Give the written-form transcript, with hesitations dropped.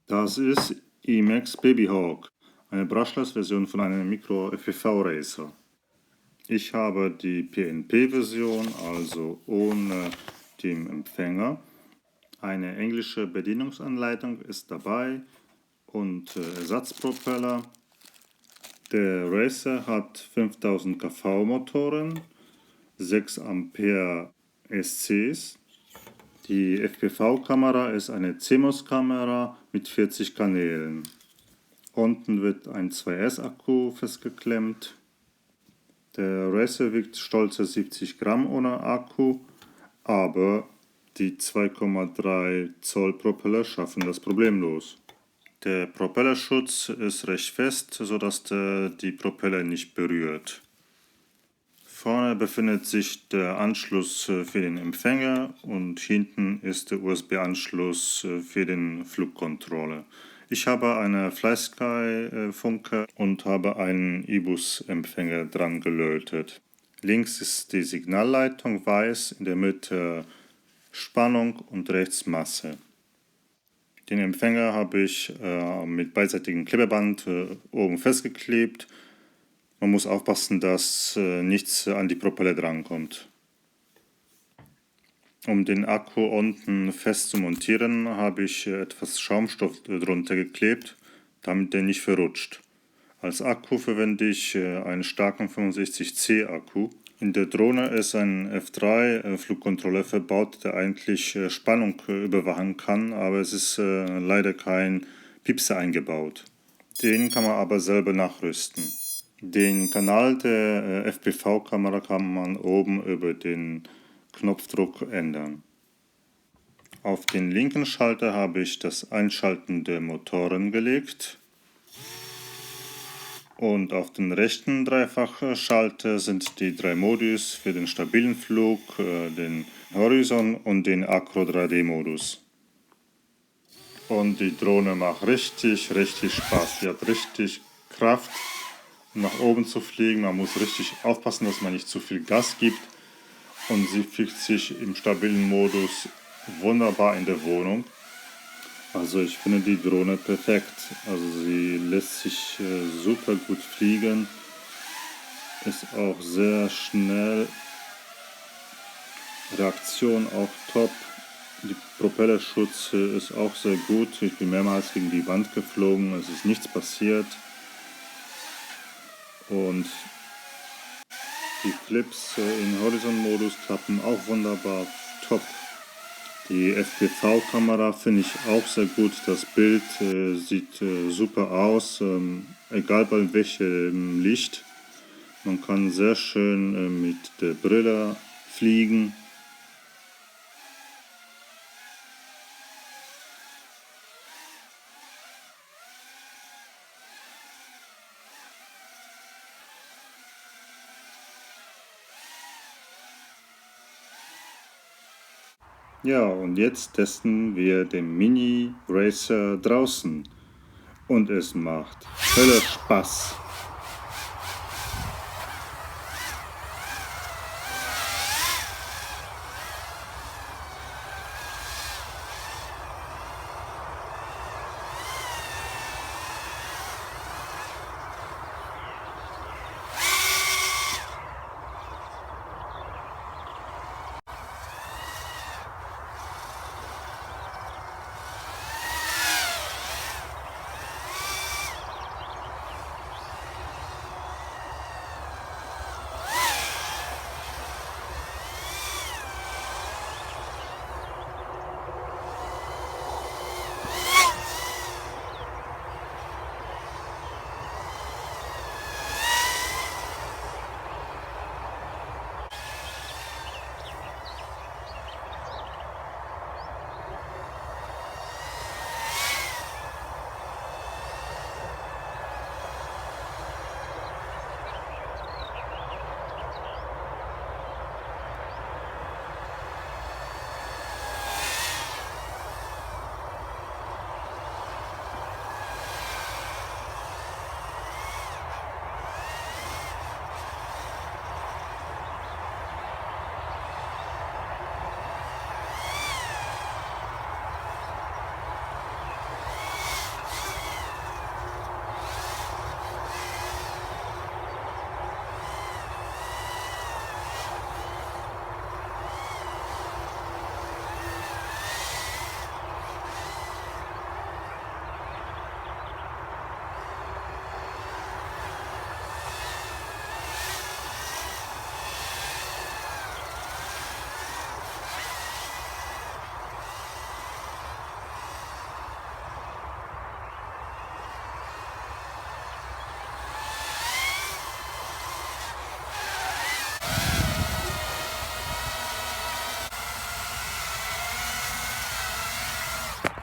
Das ist Emax Babyhawk, eine Brushless-Version von einem Micro-FPV-Racer. Ich habe die PNP-Version, also ohne den Empfänger. Eine englische Bedienungsanleitung ist dabei und Ersatzpropeller. Der Racer hat 5000 kV Motoren, 6 Ampere SCs. Die FPV-Kamera ist eine CMOS-Kamera mit 40 Kanälen. Unten wird ein 2S-Akku festgeklemmt. Der Racer wiegt stolze 70 Gramm ohne Akku, aber die 2,3 Zoll Propeller schaffen das problemlos. Der Propellerschutz ist recht fest, sodass die Propeller nicht berührt. Vorne befindet sich der Anschluss für den Empfänger und hinten ist der USB-Anschluss für den Flugcontroller. Ich habe eine FlySky-Funke und habe einen eBus-Empfänger dran gelötet. Links ist die Signalleitung weiß, in der Mitte Spannung und rechts Masse. Den Empfänger habe ich mit beidseitigem Klebeband oben festgeklebt. Man muss aufpassen, dass nichts an die Propeller drankommt. Um den Akku unten fest zu montieren, habe ich etwas Schaumstoff drunter geklebt, damit der nicht verrutscht. Als Akku verwende ich einen starken 65C Akku. In der Drohne ist ein F3 Flugcontroller verbaut, der eigentlich Spannung überwachen kann, aber es ist leider kein Piepser eingebaut. Den kann man aber selber nachrüsten. Den Kanal der FPV-Kamera kann man oben über den Knopfdruck ändern. Auf den linken Schalter habe ich das Einschalten der Motoren gelegt. Und auf den rechten Dreifachschalter sind die 3 Modus für den stabilen Flug, den Horizon und den Acro 3D-Modus. Und die Drohne macht richtig Spaß. Sie hat richtig Kraft, um nach oben zu fliegen. Man muss richtig aufpassen, dass man nicht zu viel Gas gibt. Und sie fliegt sich im stabilen Modus wunderbar in der Wohnung. Also ich finde die Drohne perfekt. Also sie lässt sich super gut fliegen. Ist auch sehr schnell. Reaktion auch top. Die Propellerschutz ist auch sehr gut. Ich bin mehrmals gegen die Wand geflogen. Es ist nichts passiert. Und die Flips im Horizon-Modus klappen auch wunderbar top. Die FPV-Kamera finde ich auch sehr gut. Das Bild sieht super aus, egal bei welchem Licht. Man kann sehr schön mit der Brille fliegen. Ja, und jetzt testen wir den Mini Racer draußen. Und es macht Hölle Spaß.